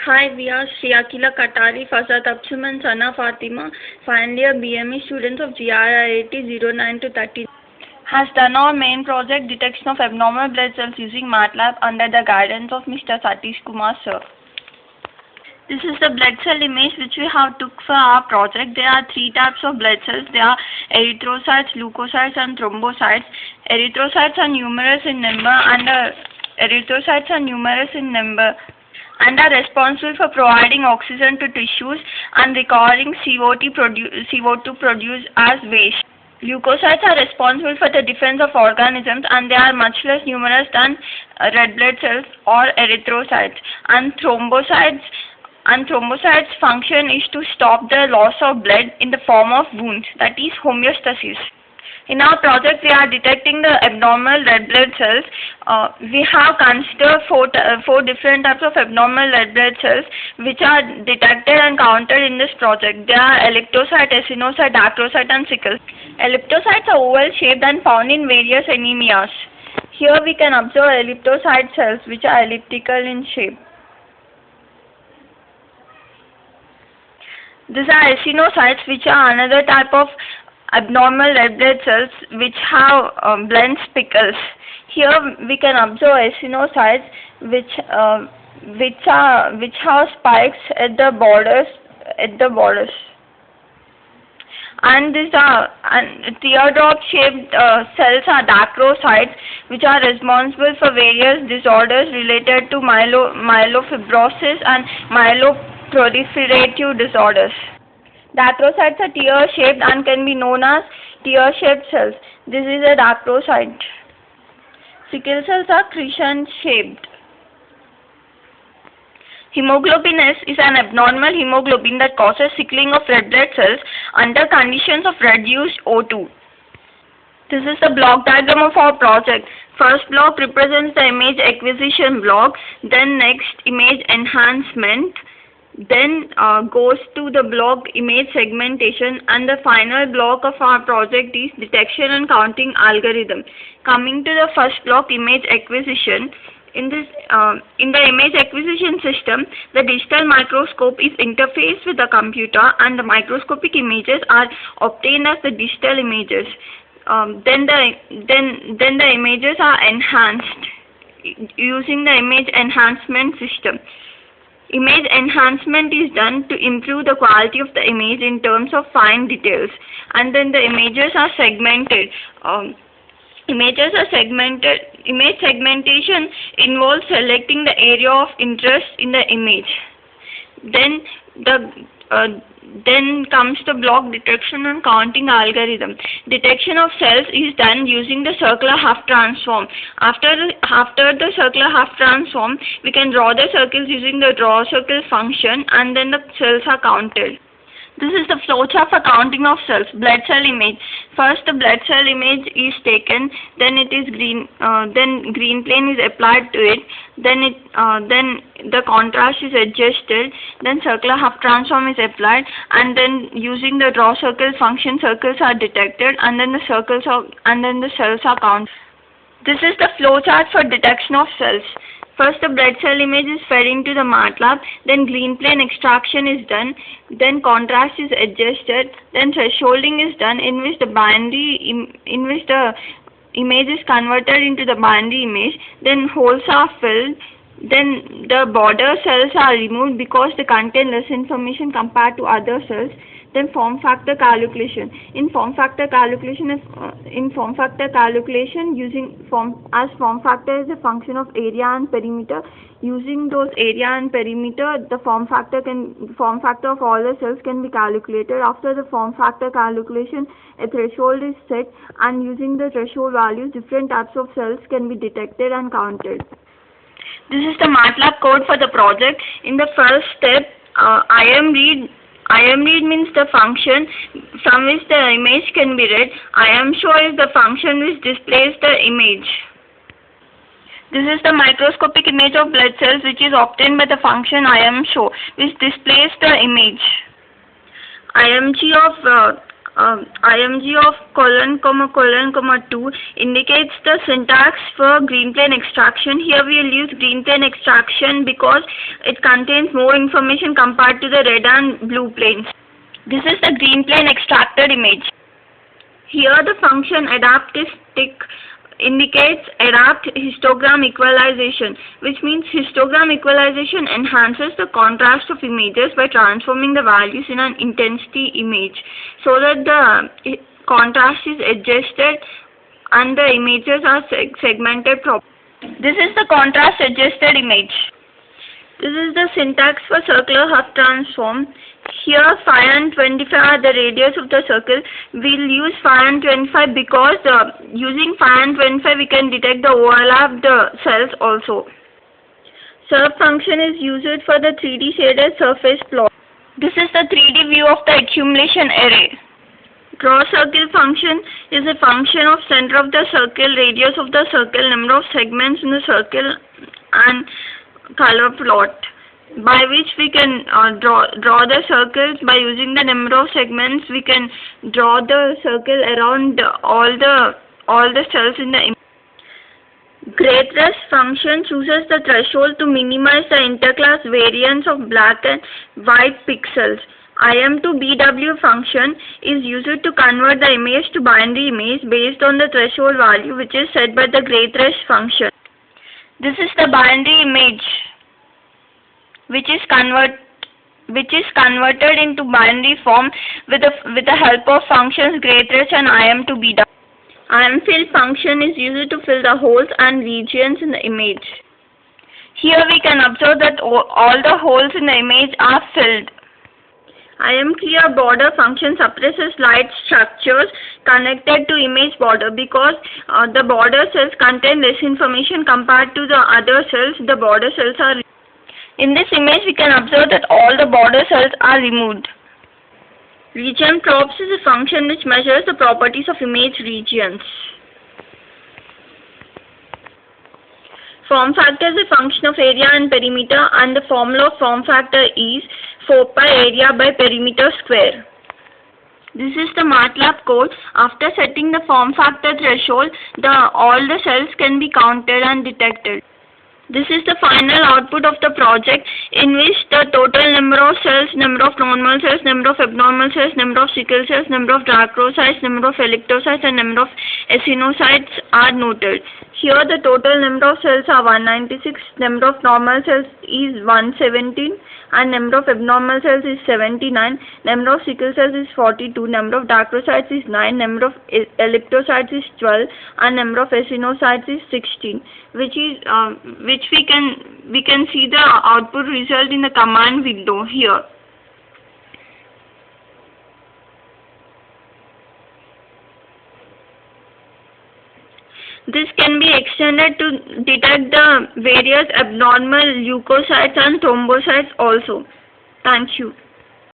Hi, we are Sri Akila Katari, Fasad Absum and Sana Fatima, final year BME students of GRIT 09 to 30. Has done our main project detection of abnormal blood cells using Matlab under the guidance of Mr. Satish Kumar sir. This is the blood cell image which we have took for our project. There are three types of blood cells. There are erythrocytes, leukocytes and thrombocytes. Erythrocytes are numerous in number and are responsible for providing oxygen to tissues and recovering CO2 produced as waste. Leukocytes are responsible for the defense of organisms and they are much less numerous than red blood cells or erythrocytes. And thrombocytes function is to stop the loss of blood in the form of wounds, that is homeostasis. In our project, we are detecting the abnormal red blood cells. We have considered four different types of abnormal red blood cells which are detected and counted in this project. They are elliptocyte, acinocyte, dacrocyte and sickle. Elliptocytes are oval shaped and found in various anemias. Here we can observe elliptocyte cells which are elliptical in shape. These are acinocytes which are another type of abnormal red blood cells which have blend spicules. Here we can observe acinocytes which have spikes at the borders. And these are teardrop-shaped cells are dacrocytes which are responsible for various disorders related to myelofibrosis and myeloproliferative disorders. Dacrocytes are tear-shaped and can be known as tear-shaped cells. This is a dacrocyte. Sickle cells are crescent-shaped. Hemoglobin S is an abnormal hemoglobin that causes sickling of red blood cells under conditions of reduced O2. This is the block diagram of our project. First block represents the image acquisition block, then next image enhancement, then goes to the block image segmentation, and the final block of our project is detection and counting algorithm. Coming to the first block, image acquisition. In the image acquisition system, the digital microscope is interfaced with the computer and the microscopic images are obtained as the digital images. Then the images are enhanced using the image enhancement system. Image enhancement is done to improve the quality of the image in terms of fine details, and then the images are segmented. Image segmentation involves selecting the area of interest in the image. Then comes the block detection and counting algorithm. Detection of cells is done using the circular half transform. After the circular half transform, we can draw the circles using the draw circle function, and then the cells are counted. This is the flowchart for counting of cells. Blood cell image. First, the blood cell image is taken. Then it is green. Then green plane is applied to it. Then the contrast is adjusted. Then circular half transform is applied, and then using the draw circle function, circles are detected, and then the cells are counted. This is the flowchart for detection of cells. First, the blood cell image is fed into the Matlab, then green plane extraction is done, then contrast is adjusted, then thresholding is done in which the image is converted into the binary image, then holes are filled, then the border cells are removed because they contain less information compared to other cells. Then form factor calculation. In form factor calculation, using form factor is a function of area and perimeter. Using those area and perimeter, the form factor of all the cells can be calculated. After the form factor calculation, a threshold is set, and using the threshold values, different types of cells can be detected and counted. This is the Matlab code for the project. In the first step, IMRead means the function from which the image can be read. IMShow is the function which displays the image. This is the microscopic image of blood cells which is obtained by the function IMShow, which displays the image. IMG of colon, comma, colon, comma 2 indicates the syntax for green plane extraction. Here we will use green plane extraction because it contains more information compared to the red and blue planes. This is the green plane extracted image. Here the function adapt is tick indicates adapt histogram equalization, which means histogram equalization enhances the contrast of images by transforming the values in an intensity image so that the contrast is adjusted and the images are segmented properly. This is the contrast adjusted image. This is the syntax for circular Hub transform. Here 5 and 25 are the radius of the circle. We'll use 5 and 25 because using 5 and 25 we can detect the overlap the cells also. Surf function is used for the 3D shaded surface plot. This is the 3D view of the accumulation array. Draw circle function is a function of center of the circle, radius of the circle, number of segments in the circle and color plot, by which we can draw the circles. By using the number of segments we can draw the circle around all the cells in the image. Griet function chooses the threshold to minimize the interclass variance of black and white pixels. IM to BW function is used to convert the image to binary image based on the threshold value which is set by the griet function. This is the binary image which is converted into binary form with the help of functions griet and IM to BW. IM fill function is used to fill the holes and regions in the image. Here we can observe that all the holes in the image are filled. IM clear border function suppresses light structures connected to image border because the border cells contain less information compared to the other cells. The border cells are in this image we can observe that all the border cells are removed. Region props is a function which measures the properties of image regions. Form factor is a function of area and perimeter, and the formula of form factor is 4 pi area by perimeter square. This is the Matlab code. After setting the form factor threshold, all the cells can be counted and detected. This is the final output of the project, in which the total number of cells, number of normal cells, number of abnormal cells, number of sickle cells, number of dacrocytes, number of electrocytes and number of acinocytes are noted. Here the total number of cells are 196, number of normal cells is 117 and number of abnormal cells is 79, number of sickle cells is 42, number of dacrocytes is 9, number of electrocytes is 12 and number of acinocytes is 16, which we can see the output result in the command window here. This can be extended to detect the various abnormal leukocytes and thrombocytes also. Thank you.